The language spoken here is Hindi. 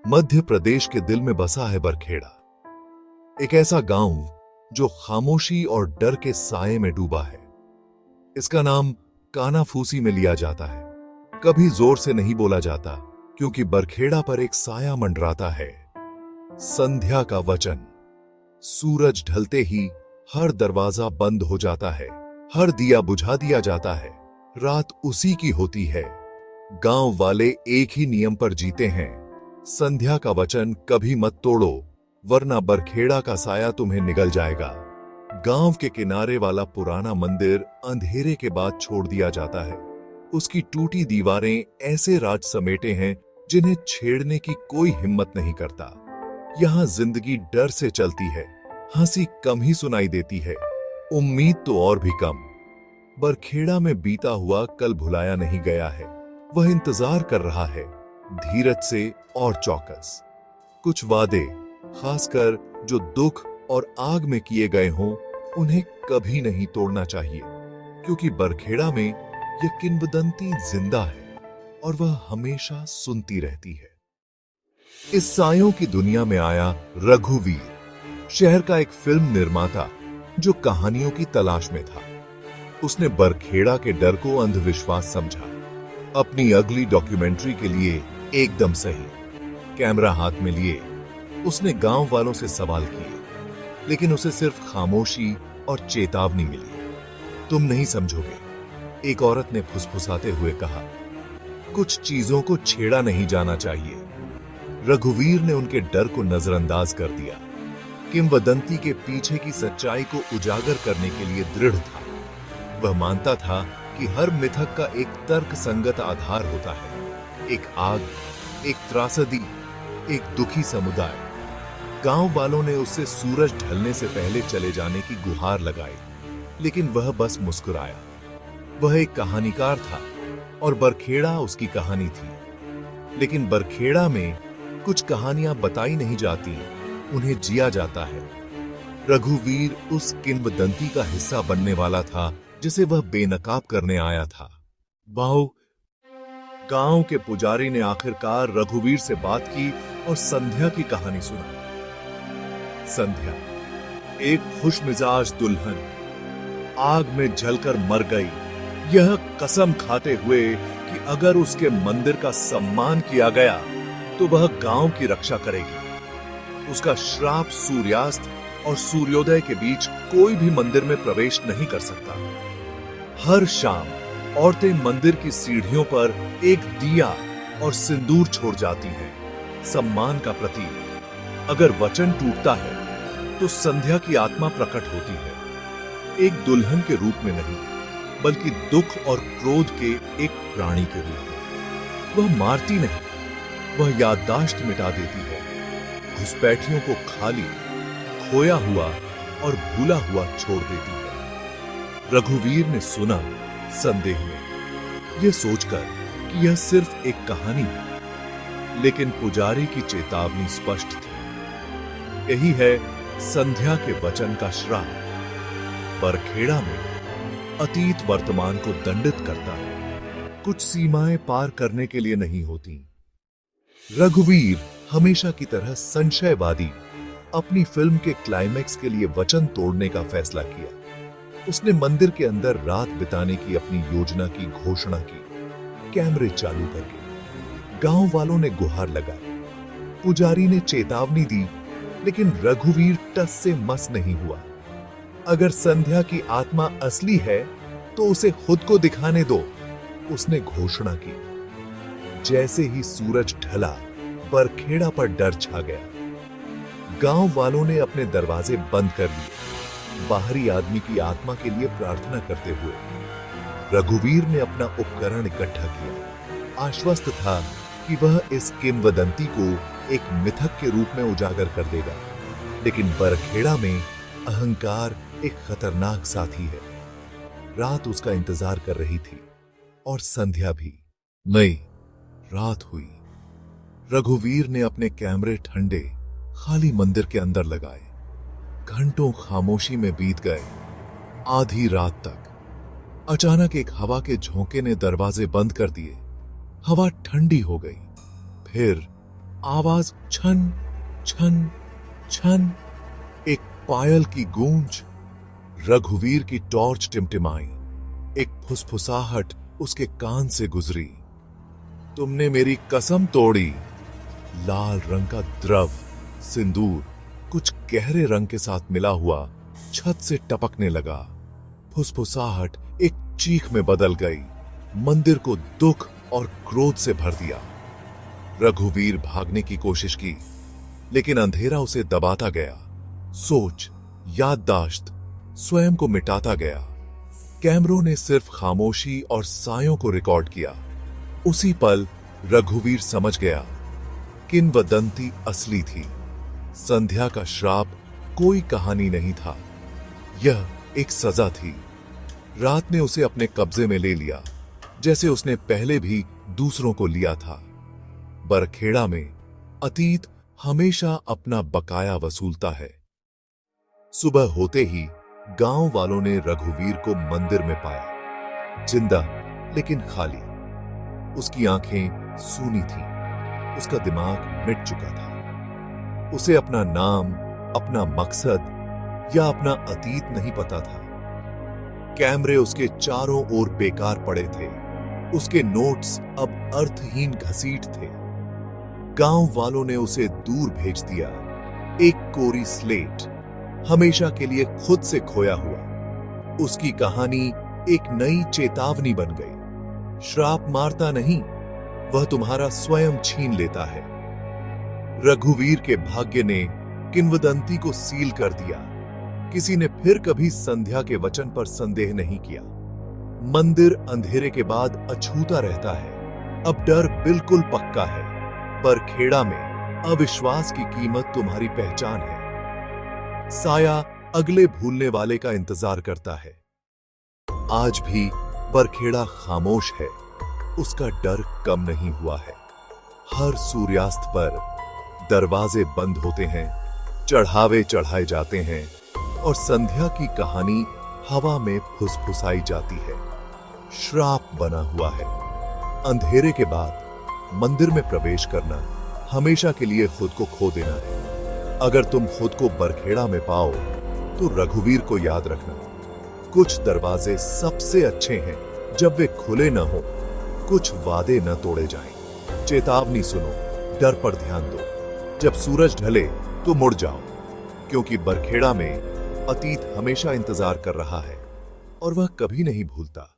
मध्य प्रदेश के दिल में बसा है बरखेड़ा, एक ऐसा गांव जो खामोशी और डर के साए में डूबा है। इसका नाम कानाफूसी में लिया जाता है, कभी जोर से नहीं बोला जाता क्योंकि बरखेड़ा पर एक साया मंडराता है। संध्या का वचन। सूरज ढलते ही हर दरवाजा बंद हो जाता है, हर दिया बुझा दिया जाता है। रात उसी की होती है। गांव वाले एक ही नियम पर जीते हैं, संध्या का वचन कभी मत तोड़ो वरना बरखेड़ा का साया तुम्हें निगल जाएगा। गांव के किनारे वाला पुराना मंदिर अंधेरे के बाद छोड़ दिया जाता है। उसकी टूटी दीवारें ऐसे राज समेटे हैं जिन्हें छेड़ने की कोई हिम्मत नहीं करता। यहां जिंदगी डर से चलती है, हंसी कम ही सुनाई देती है, उम्मीद तो और भी कम। बरखेड़ा में बीता हुआ कल भुलाया नहीं गया है, वह इंतजार कर रहा है, धीरज से और चौकस। कुछ वादे, खासकर जो दुख और आग में किए गए हों, उन्हें कभी नहीं तोड़ना चाहिए, क्योंकि बरखेड़ा में यह किंवदंती जिंदा है और वह हमेशा सुनती रहती है। इस सायों की दुनिया में आया रघुवीर, शहर का एक फिल्म निर्माता जो कहानियों की तलाश में था। उसने बरखेड़ा के डर को अंधविश्वास समझा। अपनी अगली डॉक्यूमेंट्री के लिए एकदम सही कैमरा हाथ में लिए उसने गांव वालों से सवाल किए, लेकिन उसे सिर्फ खामोशी और चेतावनी मिली। तुम नहीं समझोगे, एक औरत ने फुसफुसाते हुए कहा। कुछ चीजों को छेड़ा नहीं जाना चाहिए। रघुवीर ने उनके डर को नजरअंदाज कर दिया। किंवदंती के पीछे की सच्चाई को उजागर करने के लिए दृढ़ था। वह मानता था कि हर मिथक का एक तर्क संगत आधार होता है, एक आग, एक त्रासदी, एक दुखी समुदाय। गांव वालों ने उससे सूरज ढलने से पहले चले जाने की गुहार लगाई, लेकिन वह बस मुस्कुराया। वह एक कहानीकार था और बरखेड़ा उसकी कहानी थी। लेकिन बरखेड़ा में कुछ कहानियां बताई नहीं जाती, उन्हें जिया जाता है। रघुवीर उस किंवदंती का हिस्सा बनने वाला था जिसे वह बेनकाब करने आया था। गांव के पुजारी ने आखिरकार रघुवीर से बात की और संध्या की कहानी सुनाई। संध्या, एक खुशमिजाज दुल्हन, आग में जलकर मर गई, यह कसम खाते हुए कि अगर उसके मंदिर का सम्मान किया गया तो वह गांव की रक्षा करेगी। उसका श्राप सूर्यास्त और सूर्योदय के बीच कोई भी मंदिर में प्रवेश नहीं कर सकता। हर शाम औरतें मंदिर की सीढ़ियों पर एक दिया और सिंदूर छोड़ जाती हैं, सम्मान का प्रतीक। अगर वचन टूटता है तो संध्या की आत्मा प्रकट होती है, एक दुल्हन के रूप में नहीं, बल्कि दुख और क्रोध के एक प्राणी के रूप में। वह मारती नहीं, वह याददाश्त मिटा देती है, घुसपैठियों को खाली, खोया हुआ और भूला हुआ छोड़ देती है। रघुवीर ने सुना, संदेह में, यह सोचकर कि यह सिर्फ एक कहानी है, लेकिन पुजारी की चेतावनी स्पष्ट थी। यही है संध्या के वचन का श्राप। बरखेड़ा में अतीत वर्तमान को दंडित करता है, कुछ सीमाएं पार करने के लिए नहीं होती। रघुवीर हमेशा की तरह संशयवादी अपनी फिल्म के क्लाइमैक्स के लिए वचन तोड़ने का फैसला किया। उसने मंदिर के अंदर रात बिताने की अपनी योजना की घोषणा की, कैमरे चालू करके। गांव वालों ने गुहार लगाई, पुजारी ने चेतावनी दी, लेकिन रघुवीर टस से मस नहीं हुआ। अगर संध्या की आत्मा असली है तो उसे खुद को दिखाने दो, उसने घोषणा की। जैसे ही सूरज ढला, बरखेड़ा पर डर छा गया। गांव वालों ने अपने दरवाजे बंद कर लिए, बाहरी आदमी की आत्मा के लिए प्रार्थना करते हुए। रघुवीर ने अपना उपकरण इकट्ठा किया, आश्वस्त था कि वह इस किंवदंती को एक मिथक के रूप में उजागर कर देगा। लेकिन बरखेड़ा में अहंकार एक खतरनाक साथी है। रात उसका इंतजार कर रही थी और संध्या भी। नई रात हुई। रघुवीर ने अपने कैमरे ठंडे खाली मंदिर के अंदर लगाए। घंटों खामोशी में बीत गए, आधी रात तक। अचानक एक हवा के झोंके ने दरवाजे बंद कर दिए। हवा ठंडी हो गई। फिर आवाज छन छन छन, एक पायल की गूंज। रघुवीर की टॉर्च टिमटिमाई, एक फुसफुसाहट उसके कान से गुजरी। तुमने मेरी कसम तोड़ी। लाल रंग का द्रव, सिंदूर कुछ गहरे रंग के साथ मिला हुआ छत से टपकने लगा। फुसफुसाहट एक चीख में बदल गई, मंदिर को दुख और क्रोध से भर दिया। रघुवीर भागने की कोशिश की, लेकिन अंधेरा उसे दबाता गया। सोच, याददाश्त स्वयं को मिटाता गया। कैमरों ने सिर्फ खामोशी और सायों को रिकॉर्ड किया। उसी पल रघुवीर समझ गया, किंवदंती असली थी। संध्या का श्राप कोई कहानी नहीं था, यह एक सजा थी। रात ने उसे अपने कब्जे में ले लिया, जैसे उसने पहले भी दूसरों को लिया था। बरखेड़ा में अतीत हमेशा अपना बकाया वसूलता है। सुबह होते ही गांव वालों ने रघुवीर को मंदिर में पाया, जिंदा लेकिन खाली। उसकी आंखें सूनी थीं, उसका दिमाग मिट चुका था। उसे अपना नाम, अपना मकसद या अपना अतीत नहीं पता था। कैमरे उसके चारों ओर बेकार पड़े थे, उसके नोट्स अब अर्थहीन घसीट थे। गांव वालों ने उसे दूर भेज दिया, एक कोरी स्लेट, हमेशा के लिए खुद से खोया हुआ। उसकी कहानी एक नई चेतावनी बन गई। श्राप मारता नहीं, वह तुम्हारा स्वयं छीन लेता है। रघुवीर के भाग्य ने किंवदंती को सील कर दिया। किसी ने फिर कभी संध्या के वचन पर संदेह नहीं किया। मंदिर अंधेरे के बाद अछूता रहता है। अब डर बिल्कुल पक्का है। बरखेड़ा में अविश्वास की कीमत तुम्हारी पहचान है। साया अगले भूलने वाले का इंतजार करता है। आज भी बरखेड़ा खामोश है, उसका डर कम नहीं हुआ है। हर सूर्यास्त पर दरवाजे बंद होते हैं, चढ़ावे चढ़ाए जाते हैं और संध्या की कहानी हवा में फुसफुसाई जाती है। श्राप बना हुआ है। अंधेरे के बाद मंदिर में प्रवेश करना हमेशा के लिए खुद को खो देना है। अगर तुम खुद को बरखेड़ा में पाओ तो रघुवीर को याद रखना, कुछ दरवाजे सबसे अच्छे हैं जब वे खुले न हो, कुछ वादे न तोड़े जाएं। चेतावनी सुनो, डर पर ध्यान दो। जब सूरज ढले तो मुड़ जाओ, क्योंकि बरखेड़ा में अतीत हमेशा इंतजार कर रहा है और वह कभी नहीं भूलता।